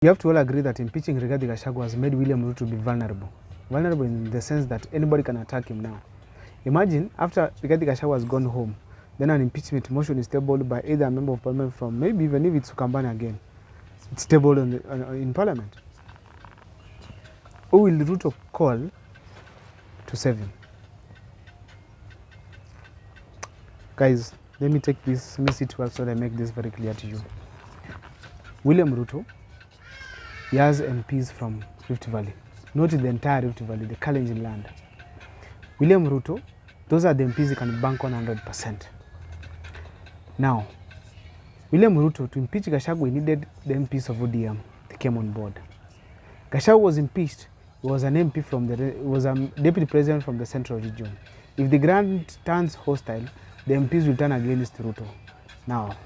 You have to all agree that impeaching Rigathi Gachagua has made William Ruto to be vulnerable. Vulnerable in the sense that anybody can attack him now. Imagine after Rigathi Gachagua has gone home, then an impeachment motion is tabled by either a member of parliament from, maybe even if it's Ukambani again, it's tabled in parliament. Who will Ruto call to save him? Guys, let me take this, let me sit well so that I make this very clear to you. William Ruto, he has MPs from Rift Valley, not the entire Rift Valley, the Kalenjin land. William Ruto, those are the MPs he can bank on 100%. Now, William Ruto, to impeach Gachagua, he needed the MPs of ODM. They came on board. Gachagua was impeached. He was an MP from was a deputy president from the central region. If the grant turns hostile, the MPs will turn against Ruto. Now,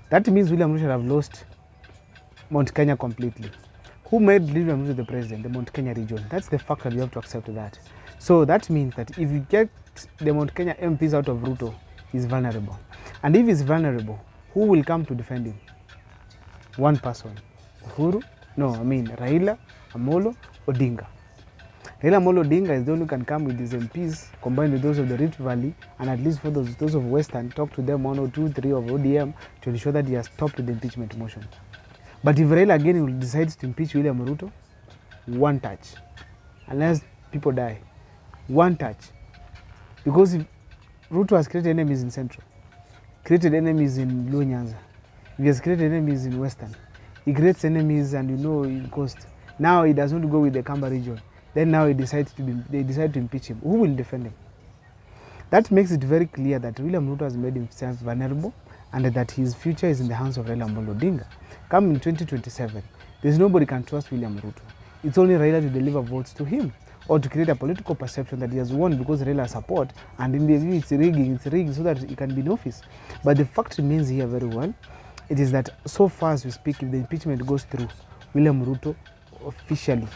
that means William Ruto should have lost Mount Kenya completely. Who made William Ruto the president? The Mount Kenya region. That's the fact that you have to accept that. So that means that if you get the Mount Kenya MPs out of Ruto, he's vulnerable. And if he's vulnerable, who will come to defend him? One person. Uhuru? No, I mean Raila, Amolo, Odinga. Raila Amolo Odinga is the one who can come with his MPs, combined with those of the Rift Valley, and at least for those of Western, talk to them 1 or 2, 3 of ODM to ensure that he has stopped the impeachment motion. But if Raila again will decide to impeach William Ruto, one touch. Unless people die. One touch. Because if Ruto has created enemies in Central, created enemies in Luo Nyanza, he has created enemies in Western, he creates enemies and in Coast. Now he does not go with the Kamba region. Then now they decide to impeach him. Who will defend him? That makes it very clear that William Ruto has made himself vulnerable and that his future is in the hands of Raila Amolo Odinga. Come in 2027, there's nobody can trust William Ruto. It's only Raila to deliver votes to him or to create a political perception that he has won because Raila support, and in the view it's rigging so that he can be in office. But the fact remains here very well, it is that so far as we speak, if the impeachment goes through, William Ruto officially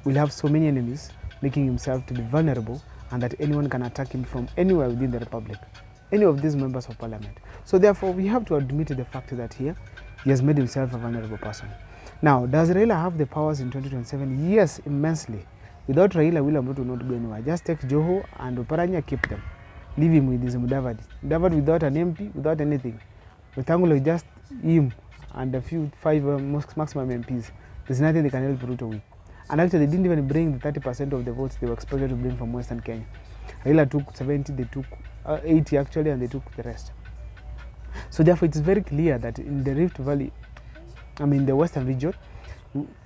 will have so many enemies, making himself to be vulnerable, and that anyone can attack him from anywhere within the republic, any of these members of parliament. So therefore, we have to admit the fact that here, he has made himself a vulnerable person. Now, does Raila have the powers in 2027? Yes, immensely. Without Raila, William Ruto will not go anywhere. Just take Joho and Oparanya, keep them. Leave him with his Mudavadi. Mudavadi without an MP, without anything. Wetangula just him and a few 5 maximum MPs. There's nothing they can help Ruto with. And actually, they didn't even bring the 30% of the votes they were expected to bring from Western Kenya. Raila took 70, they took 80 actually, and they took the rest. So therefore, it's very clear that in the Rift Valley, the Western region,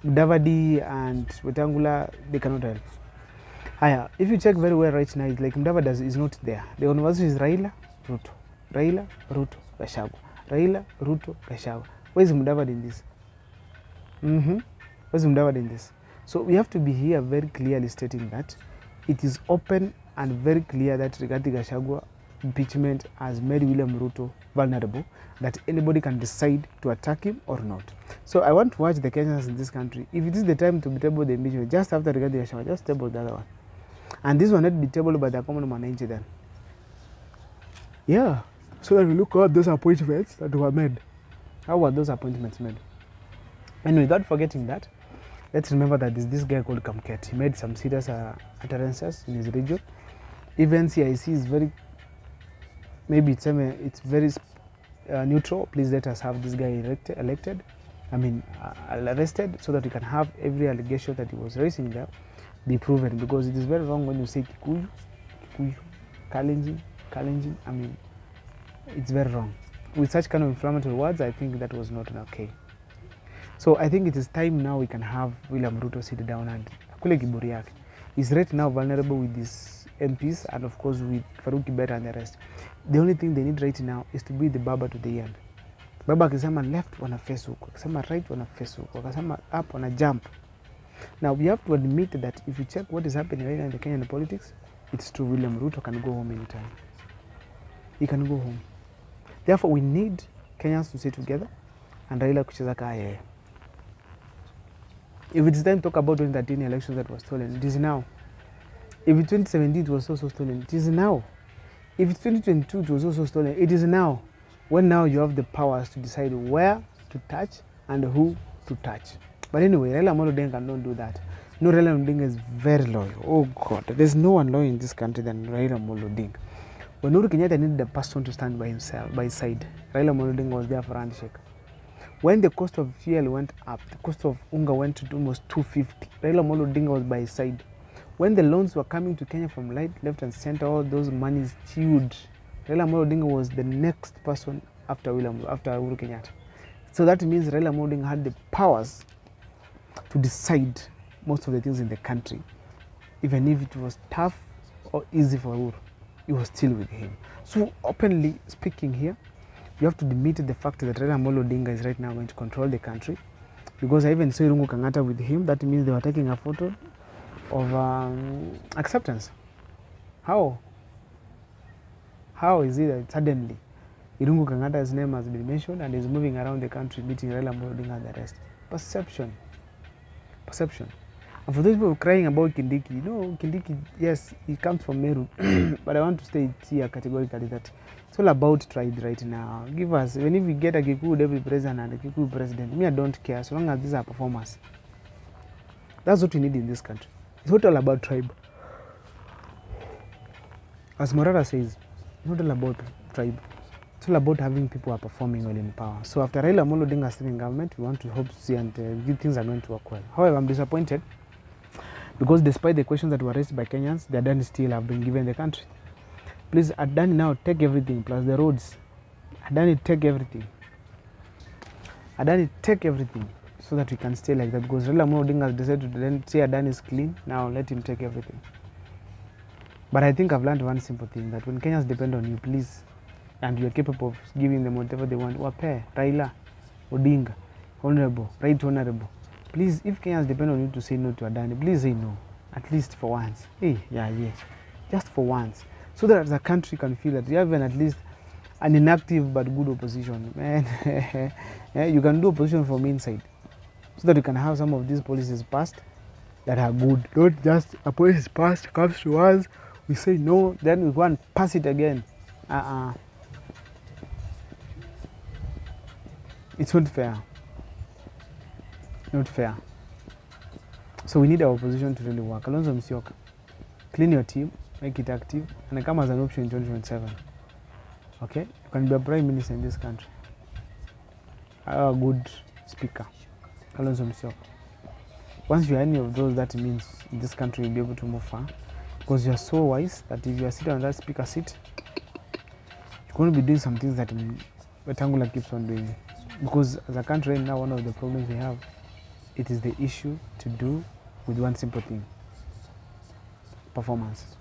Mudavadi and Wetangula, they cannot help. If you check very well right now, it's like Mudavadi is not there. The conversation is Raila, Ruto. Raila, Ruto, Gachagua. Raila, Ruto, Gachagua. Where is Mudavadi in this? Where's Mudavadi in this? So we have to be here very clearly stating that it is open and very clear that Rigathi Gachagua impeachment has made William Ruto vulnerable, that anybody can decide to attack him or not. So I want to watch the Kenyans in this country. If it is the time to be tabled the impeachment, just after Rigathi Gachagua, just table the other one. And this one not be tabled by the common man then. Yeah. So that we look at those appointments that were made. How were those appointments made? And without forgetting that, let's remember that there's this guy called Kamket. He made some serious utterances in his region. Even CIC is very, maybe it's very neutral. Please let us have this guy arrested, so that we can have every allegation that he was raising there be proven. Because it is very wrong when you say Kikuyu, Kalenjin. It's very wrong. With such kind of inflammatory words, I think that was not okay. So I think it is time now we can have William Ruto sit down and kule kiburi yake. He's right now vulnerable with his MPs and of course with Faruq Kibet and the rest. The only thing they need right now is to be the baba to the end. Baba akisema left wana face huko, akisema right wana face huko, akisema up wana jump. Now we have to admit that if you check what is happening right now in the Kenyan politics, it's true. William Ruto can go home anytime. He can go home. Therefore, we need Kenyans to stay together and Raila kucheza kaya. If it's time to talk about 2013 elections that was stolen, it is now. If in 2017 it was also stolen, it is now. If it's 2022 it was also stolen, it is now. When now you have the powers to decide where to touch and who to to touch. But anyway, Raila Amolo Odinga cannot do that. No, Raila Odinga is very loyal. Oh God, there's no one loyal in this country than Raila Amolo Odinga. When Uhuru Kenyatta needed a person to stand by himself, by his side, Raila Amolo Odinga was there for a handshake. When the cost of fuel went up, the cost of unga went to almost 250. Raila Amolo Odinga was by his side. When the loans were coming to Kenya from right, left, and center, all those monies chewed. Raila Amolo Odinga was the next person after Uhuru Kenyatta. So that means Raila Amolo Odinga had the powers to decide most of the things in the country, even if it was tough or easy for Uhuru. He was still with him. So openly speaking here, you have to admit the fact that Raila Amolo Odinga is right now going to control the country, because I even saw Irungu Kangata with him. That means they were taking a photo of acceptance. How is it that suddenly Irungu Kangata's name has been mentioned and is moving around the country meeting Raila Amolo Odinga and the rest? Perception. And for those people crying about Kindiki, you know, Kindiki, yes, he comes from Meru, but I want to state here categorically that it's all about tribe right now. Give us, even if we get a Kikuyu deputy president and a Kikuyu president, me, I don't care, so long as these are performers. That's what we need in this country. It's not all about tribe. As Morata says, it's not all about tribe. It's all about having people who are performing well in power. So after Raila Amolo Odinga is in government, we want to hope to see and things are going to work well. However, I'm disappointed because despite the questions that were raised by Kenyans, the Adani still have been given the country. Please, Adani now take everything, plus the roads. Adani take everything. Adani take everything so that we can stay like that, because Raila Amolo Odinga has decided to then say Adani is clean, now let him take everything. But I think I've learned one simple thing, that when Kenyans depend on you, please, and you are capable of giving them whatever they want, wape, Raila, Odinga, honorable, right honorable. Please, if Kenyans depend on you to say no to Adani, please say no, at least for once. Hey, just for once. So that the country can feel that you have at least an inactive but good opposition. Man, you can do opposition from inside. So that you can have some of these policies passed that are good. Not just a policy passed, comes to us, we say no, then we go and pass it again. It's not fair. Not fair. So we need our opposition to really work. Kalonzo Musyoka, clean your team, make it active, and come as an option in 2027. Okay? You can be a prime minister in this country. A good speaker, Kalonzo Musyoka. Once you are any of those, that means in this country you'll be able to move far. Because you are so wise that if you are sitting on that speaker seat, you're going to be doing some things that Wetangula keeps on doing. Because as a country right now, one of the problems we have, it is the issue to do with one simple thing: performance.